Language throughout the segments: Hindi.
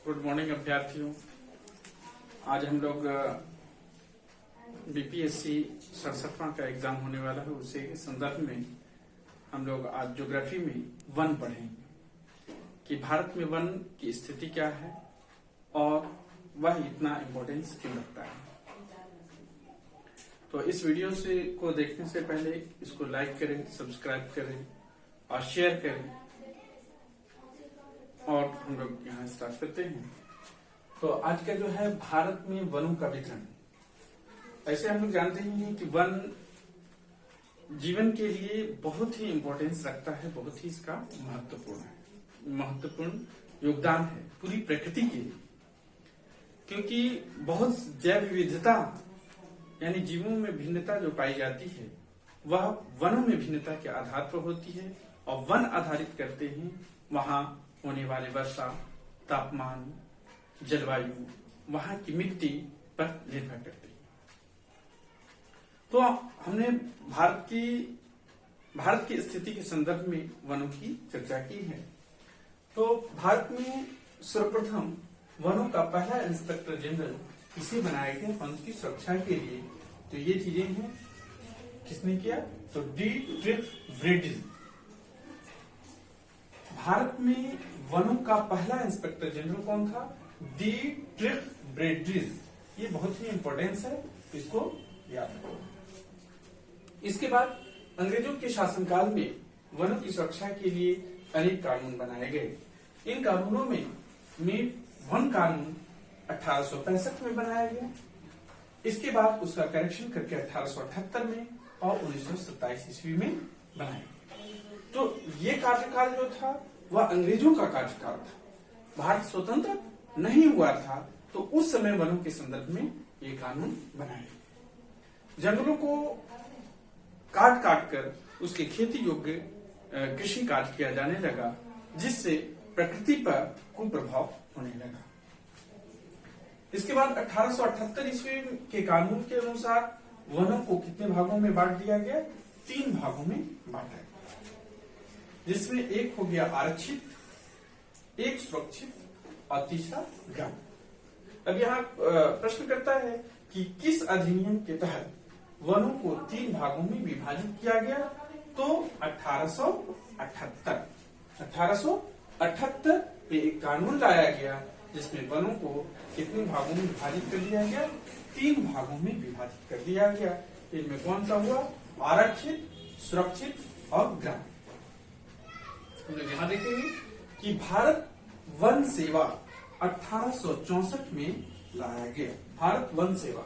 गुड मॉर्निंग अभ्यर्थियों। आज हम लोग बीपीएससी 67वां का एग्जाम होने वाला है, उसी के संदर्भ में हम लोग आज ज्योग्राफी में वन पढ़ेंगे कि भारत में वन की स्थिति क्या है और वह इतना इम्पोर्टेंस क्यों रखता है। तो इस वीडियो को देखने से पहले इसको लाइक करें, सब्सक्राइब करें और शेयर करें। और हम लोग यहाँ स्टार्ट करते हैं। तो आज का जो है भारत में वनों का वितरण। ऐसे हम लोग जानते ही हैं कि वन जीवन के लिए बहुत ही इम्पोर्टेंस रखता है, बहुत ही इसका महत्वपूर्ण योगदान है पूरी प्रकृति के लिए, क्योंकि बहुत जैव विविधता यानी जीवों में भिन्नता जो पाई जाती है वह वनों में भिन्नता के आधार पर होती है और वन आधारित करते हैं वहां होने वाले वर्षा, तापमान, जलवायु, वहां की मिट्टी पर निर्भर करती है। तो हमने भारत की स्थिति के संदर्भ में वनों की चर्चा की है। तो भारत में सर्वप्रथम वनों का पहला इंस्पेक्टर जनरल इसे बनाया गया वन की सुरक्षा के लिए। तो ये चीजें हैं, किसने किया? तो डी ट्रिफ ब्रिटिश। भारत में वनों का पहला इंस्पेक्टर जनरल कौन था? डी ट्रिफ ब्रिटिश। ये बहुत ही इंपॉर्टेंस है, इसको याद रखो। इसके बाद अंग्रेजों के शासनकाल में वनों की सुरक्षा के लिए अनेक कानून बनाए गए। इन कानूनों में वन कानून 1865 में बनाया गया। इसके बाद उसका करेक्शन करके 1878 में और 1927 ईस्वी में बनाया गया। तो ये कार्यकाल जो था वह अंग्रेजों का कार्यकाल था। भारत स्वतंत्र नहीं हुआ था, तो उस समय वनों के संदर्भ में ये कानून बनाए गए। जंगलों को काट काट कर उसके खेती योग्य कृषि कार्य किया जाने लगा, जिससे प्रकृति पर कुप्रभाव होने लगा। इसके बाद 1878 ईस्वी के कानून के अनुसार वनों को कितने भागों में बांट दिया गया? 3 भागों में बांटा गया, जिसमें एक हो गया आरक्षित, एक सुरक्षित और तीसरा ग्राम। अब यहाँ प्रश्न करता है कि किस अधिनियम के तहत वनों को 3 भागों में विभाजित किया गया? तो 1878 पे एक कानून लाया गया जिसमें वनों को कितने भागों में विभाजित कर दिया गया? 3 भागों में विभाजित कर दिया गया। इनमें कौन सा हुआ? आरक्षित, सुरक्षित और ग्राम। हम लोग यहाँ देखेंगे कि भारत वन सेवा 1864 में लाया गया। भारत वन सेवा।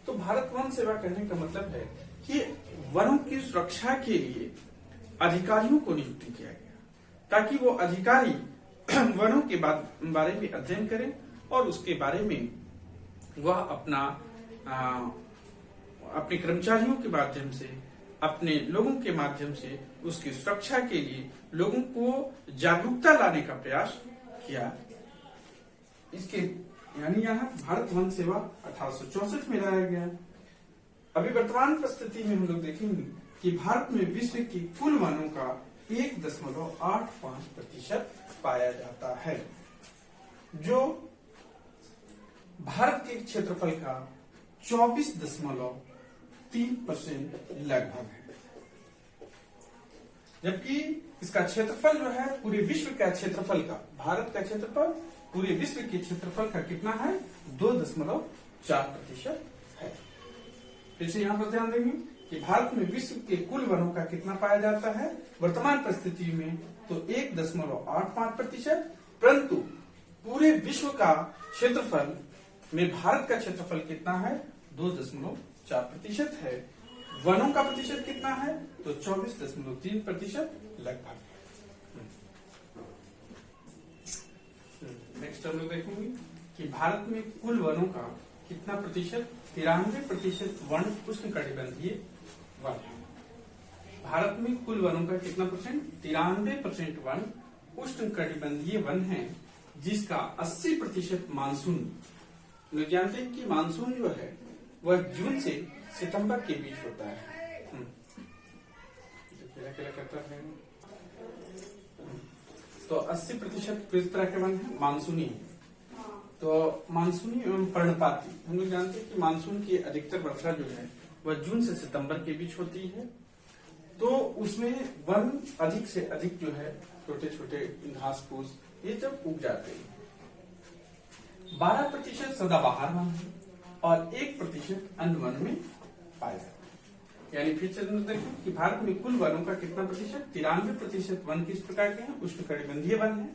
तो भारत वन सेवा कहने का मतलब है कि वनों की सुरक्षा के लिए अधिकारियों को नियुक्त किया गया, ताकि वो अधिकारी वनों के बारे में अध्ययन करें और उसके बारे में वह अपने कर्मचारियों के माध्यम से, अपने लोगों के माध्यम से उसकी सुरक्षा के लिए लोगों को जागरूकता लाने का प्रयास किया। इसके यानी यहाँ भारत वन सेवा 1864 में लाया गया। अभी वर्तमान परिस्थिति में हम लोग देखेंगे कि भारत में विश्व की कुल वनों का 1.85% पाया जाता है, जो भारत के क्षेत्रफल का 24.3% लगभग है। जबकि इसका क्षेत्रफल जो है पूरे विश्व का क्षेत्रफल का, भारत का क्षेत्रफल पूरे विश्व के क्षेत्रफल का कितना है? 2.4% है। फिर से यहाँ पर ध्यान देंगे कि भारत में विश्व के कुल वनों का कितना पाया जाता है वर्तमान परिस्थिति में? तो 1.85%, परंतु पूरे विश्व का क्षेत्रफल में भारत का क्षेत्रफल कितना है? 2.4% है। वनों का प्रतिशत कितना है? तो 24.3% लगभग। नेक्स्ट हम लोग देखेंगे कि भारत में कुल वनों का कितना प्रतिशत? 93% वन उष्णकटिबंधीय वन है। भारत में कुल वनों का कितना परसेंट? 93% वन उष्णकटिबंधीय वन है, जिसका 80% मानसून। लोग जानते हैं कि मानसून जो है वह जून से सितंबर के बीच होता है। करता है तो 80% किस तरह के वन है? मानसूनी है। तो मानसूनी एवं पर्णपाती, हम लोग जानते हैं कि मानसून की अधिकतर वर्षा जो है वह जून से सितंबर के बीच होती है। तो उसमें वन अधिक से अधिक जो है छोटे छोटे घास फूस ये जब उग जाते हैं। 12% सदाबहार वन है और 1% अन्य वन में पाए जाते हैं। यानी फिर से देखें कि भारत में कुल वनों का कितना प्रतिशत, 93% वन किस प्रकार के हैं, उष्णकटिबंधीय वन है,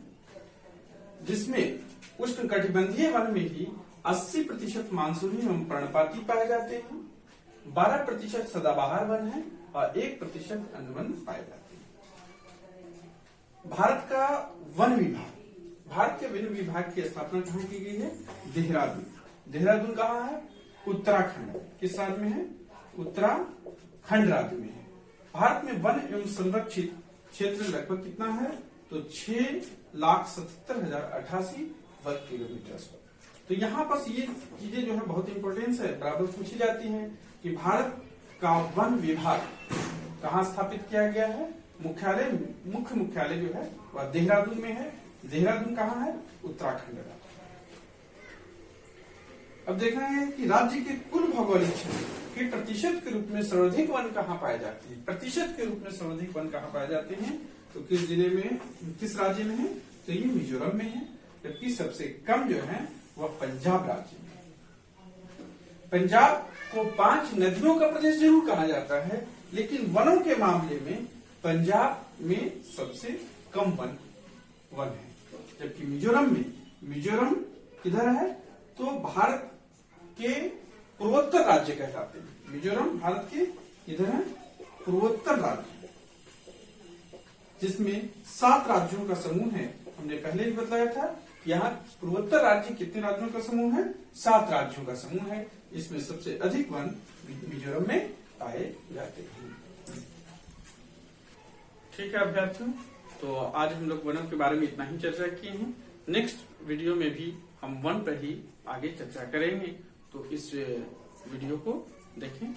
जिसमें उष्णकटिबंधीय वन में ही 80% मानसूनी एवं पर्णपाती पाए जाते हैं, 12% सदाबहार वन है और 1% अन्य वन पाए जाते हैं। भारत का वन विभाग, भारत के वन विभाग की स्थापना कहाँ की गई है, देहरादून। देहरादून कहाँ है, उत्तराखंड। किस राज्य में है, उत्तराखंड राज्य में है। भारत में वन एवं संरक्षित क्षेत्र लगभग कितना है, तो 6,77,088 वर्ग किलोमीटर। तो यहाँ पर ये चीजें जो है बहुत इंपॉर्टेंस है, बराबर पूछी जाती हैं कि भारत का वन विभाग कहाँ स्थापित किया गया है, मुख्य मुख्यालय जो है वह देहरादून में है। देहरादून कहाँ है, उत्तराखंड राज्य। अब देखना है कि राज्य के कुल भौगोलिक क्षेत्र के प्रतिशत के रूप में सर्वाधिक वन कहाँ पाए जाते हैं। प्रतिशत के रूप में सर्वाधिक वन कहाँ पाए जाते हैं, तो किस जिले में, किस राज्य में है, तो ये मिजोरम में है। जबकि सबसे कम जो है वह पंजाब राज्य में है। पंजाब को 5 नदियों का प्रदेश जरूर कहा जाता है, लेकिन वनों के मामले में पंजाब में सबसे कम वन है। जबकि मिजोरम किधर है, तो भारत के पूर्वोत्तर राज्य कहलाते हैं। मिजोरम भारत के इधर है पूर्वोत्तर राज्य, जिसमें 7 राज्यों का समूह है। हमने पहले ही बताया था, यहाँ पूर्वोत्तर राज्य कितने राज्यों का समूह है, 7 राज्यों का समूह है। इसमें सबसे अधिक वन मिजोरम में पाए जाते हैं। ठीक है अभ्यर्थियों, तो आज हम लोग वनों के बारे में इतना ही चर्चा किए हैं। नेक्स्ट वीडियो में भी हम वन पर ही आगे चर्चा करेंगे, तो इस वीडियो को देखें।